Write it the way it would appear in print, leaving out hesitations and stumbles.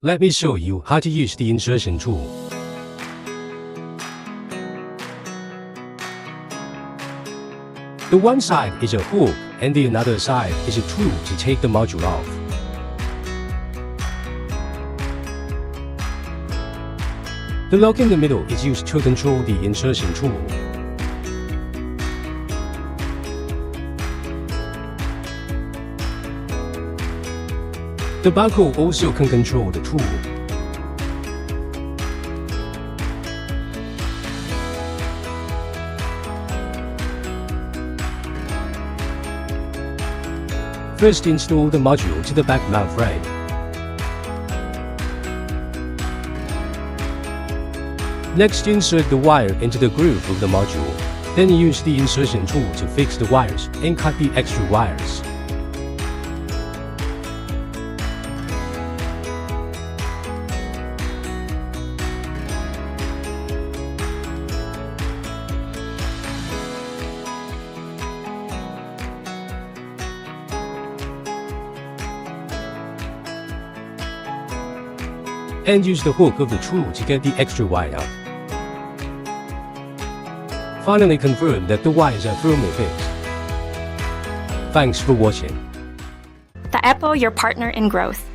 Let me show you how to use the insertion tool. The one side is a hook and the another side is a tool to take the module off. The lock in the middle is used to control the insertion tool. The buckle also can control the tool. First, install the module to the back mount frame. Next, insert the wire into the groove of the module. Then use the insertion tool to fix the wires and cut the extra wires. And use the hook of the tool to get the extra wire out. Finally, confirm that the wires are firmly fixed. Thanks for watching. The Apple, your partner in growth.